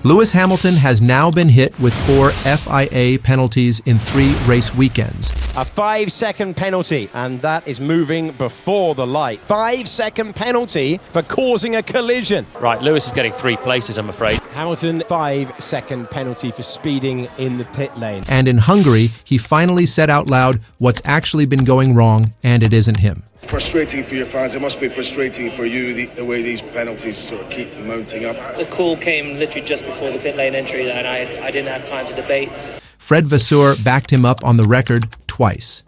Lewis Hamilton has now been hit with 4 FIA penalties in 3 race weekends. A 5-second penalty, and that is moving before the light. 5-second penalty for causing a collision. Right, Lewis is getting 3 places, I'm afraid. Hamilton, 5-second penalty for speeding in the pit lane. And in Hungary, he finally said out loud what's actually been going wrong, and it isn't him. Frustrating for your fans. It must be frustrating for you, the way these penalties sort of keep mounting up. The call came literally just before the pit lane entry, and I didn't have time to debate. Fred Vasseur backed him up on the record twice.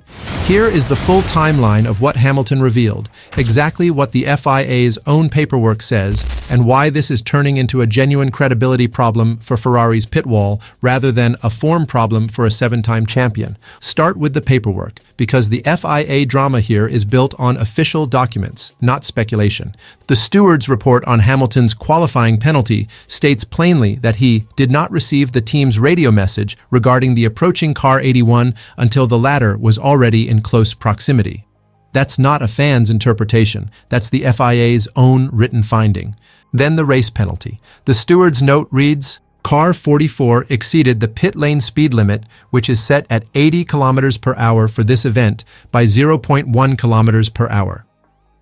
Here is the full timeline of what Hamilton revealed, exactly what the FIA's own paperwork says, and why this is turning into a genuine credibility problem for Ferrari's pit wall rather than a form problem for a 7-time champion. Start with the paperwork, because the FIA drama here is built on official documents, not speculation. The steward's report on Hamilton's qualifying penalty states plainly that he did not receive the team's radio message regarding the approaching car 81 until the latter was already in close proximity. That's not a fan's interpretation. That's the FIA's own written finding. Then the race penalty. The steward's note reads, Car 44 exceeded the pit lane speed limit, which is set at 80 kilometers per hour for this event, by 0.1 kilometers per hour.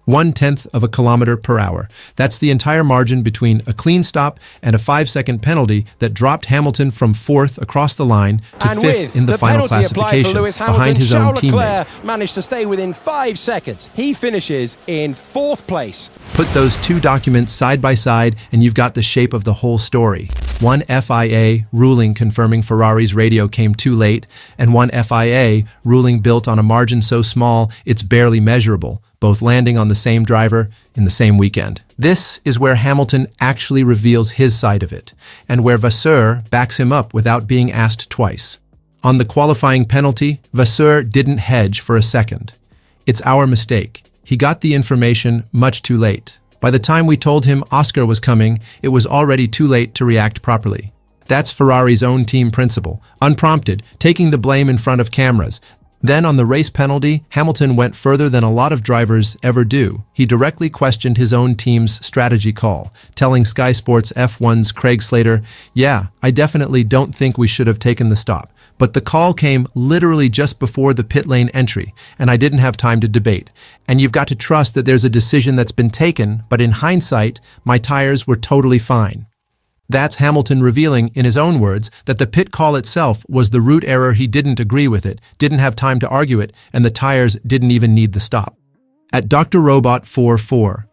1/10 of a kilometer per hour. That's the entire margin between a clean stop and a 5-second penalty that dropped Hamilton from 4th across the line to 5th in the final classification, behind his own teammate. Managed to stay within 5 seconds. He finishes in 4th place. Put those 2 documents side by side and you've got the shape of the whole story. One FIA ruling confirming Ferrari's radio came too late, and one FIA ruling built on a margin so small it's barely measurable, both landing on the same driver in the same weekend. This is where Hamilton actually reveals his side of it, and where Vasseur backs him up without being asked twice. On the qualifying penalty, Vasseur didn't hedge for a second. It's our mistake. He got the information much too late. By the time we told him Oscar was coming, it was already too late to react properly. That's Ferrari's own team principle, unprompted, taking the blame in front of cameras. Then on the race penalty, Hamilton went further than a lot of drivers ever do. He directly questioned his own team's strategy call, telling Sky Sports F1's Craig Slater, "Yeah, I definitely don't think we should have taken the stop. But the call came literally just before the pit lane entry, and I didn't have time to debate. And you've got to trust that there's a decision that's been taken, but in hindsight, my tires were totally fine." That's Hamilton revealing, in his own words, that the pit call itself was the root error. He didn't agree with it, didn't have time to argue it, and the tires didn't even need the stop. At Dr. Robot 44.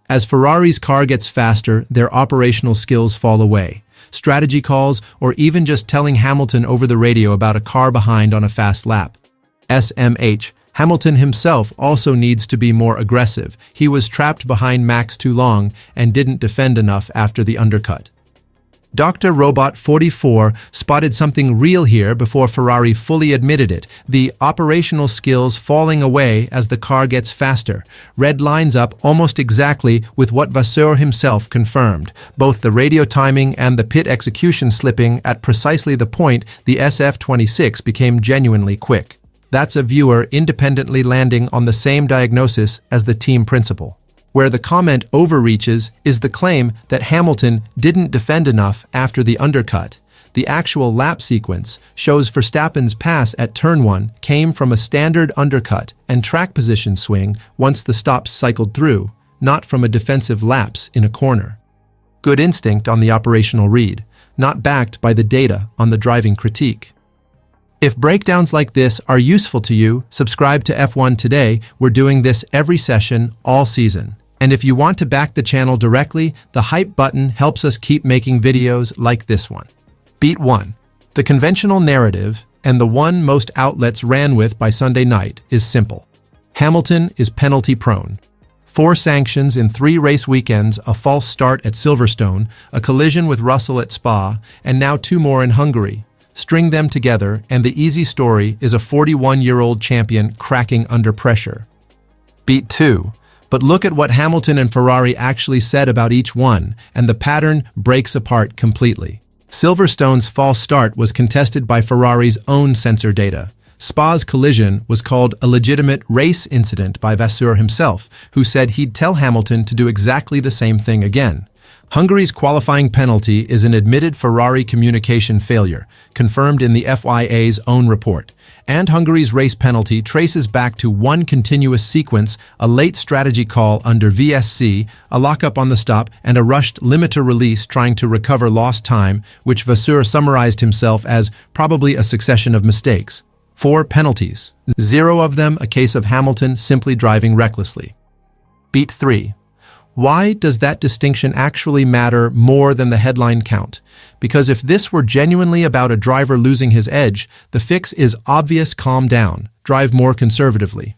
As Ferrari's car gets faster, their operational skills fall away. Strategy calls, or even just telling Hamilton over the radio about a car behind on a fast lap. SMH. Hamilton himself also needs to be more aggressive. He was trapped behind Max too long and didn't defend enough after the undercut. Dr. Robot 44 spotted something real here before Ferrari fully admitted it, the operational skills falling away as the car gets faster. Red lines up almost exactly with what Vasseur himself confirmed, both the radio timing and the pit execution slipping at precisely the point the SF26 became genuinely quick. That's a viewer independently landing on the same diagnosis as the team principal. Where the comment overreaches is the claim that Hamilton didn't defend enough after the undercut. The actual lap sequence shows Verstappen's pass at turn 1 came from a standard undercut and track position swing once the stops cycled through, not from a defensive lapse in a corner. Good instinct on the operational read, not backed by the data on the driving critique. If breakdowns like this are useful to you, subscribe to F1 today. We're doing this every session, all season. And if you want to back the channel directly, the hype button helps us keep making videos like this one. Beat 1. The conventional narrative, and the one most outlets ran with by Sunday night, is simple. Hamilton is penalty-prone. 4 sanctions in 3 race weekends, a false start at Silverstone, a collision with Russell at Spa, and now 2 more in Hungary. String them together, and the easy story is a 41-year-old champion cracking under pressure. Beat 2. But look at what Hamilton and Ferrari actually said about each one, and the pattern breaks apart completely. Silverstone's false start was contested by Ferrari's own sensor data. Spa's collision was called a legitimate race incident by Vasseur himself, who said he'd tell Hamilton to do exactly the same thing again. Hungary's qualifying penalty is an admitted Ferrari communication failure, confirmed in the FIA's own report. And Hungary's race penalty traces back to one continuous sequence, a late strategy call under VSC, a lockup on the stop, and a rushed limiter release trying to recover lost time, which Vasseur summarized himself as probably a succession of mistakes. 4 penalties, 0 of them a case of Hamilton simply driving recklessly. Beat 3. Why does that distinction actually matter more than the headline count? Because if this were genuinely about a driver losing his edge, the fix is obvious: calm down, drive more conservatively.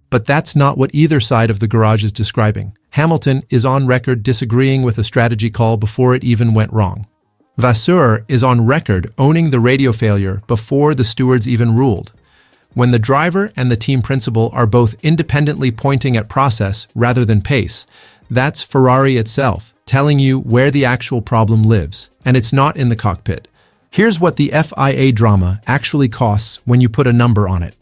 But that's not what either side of the garage is describing. Hamilton is on record disagreeing with a strategy call before it even went wrong. Vasseur is on record owning the radio failure before the stewards even ruled. When the driver and the team principal are both independently pointing at process rather than pace, that's Ferrari itself, telling you where the actual problem lives, and it's not in the cockpit. Here's what the FIA drama actually costs when you put a number on it.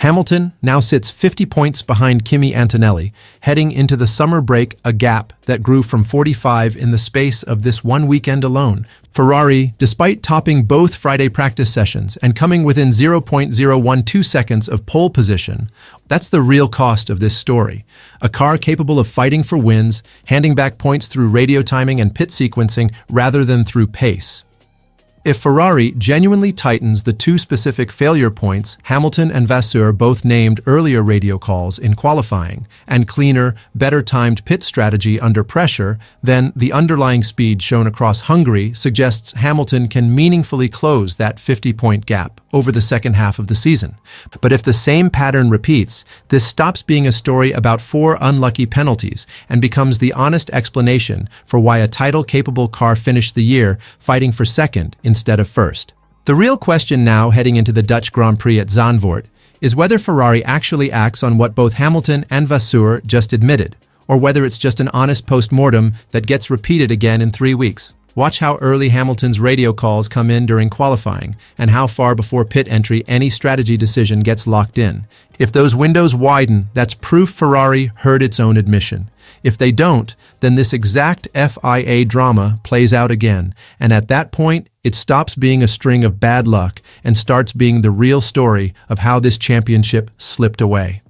Hamilton now sits 50 points behind Kimi Antonelli, heading into the summer break, a gap that grew from 45 in the space of this one weekend alone. Ferrari, despite topping both Friday practice sessions and coming within 0.012 seconds of pole position, that's the real cost of this story. A car capable of fighting for wins, handing back points through radio timing and pit sequencing rather than through pace. If Ferrari genuinely tightens the 2 specific failure points Hamilton and Vasseur both named earlier radio calls in qualifying, and cleaner, better-timed pit strategy under pressure, then the underlying speed shown across Hungary suggests Hamilton can meaningfully close that 50-point gap over the second half of the season. But if the same pattern repeats, this stops being a story about 4 unlucky penalties and becomes the honest explanation for why a title-capable car finished the year fighting for second instead of first. The real question now heading into the Dutch Grand Prix at Zandvoort is whether Ferrari actually acts on what both Hamilton and Vasseur just admitted, or whether it's just an honest post-mortem that gets repeated again in 3 weeks. Watch how early Hamilton's radio calls come in during qualifying and how far before pit entry any strategy decision gets locked in. If those windows widen, that's proof Ferrari heard its own admission. If they don't, then this exact FIA drama plays out again, and at that point, it stops being a string of bad luck and starts being the real story of how this championship slipped away.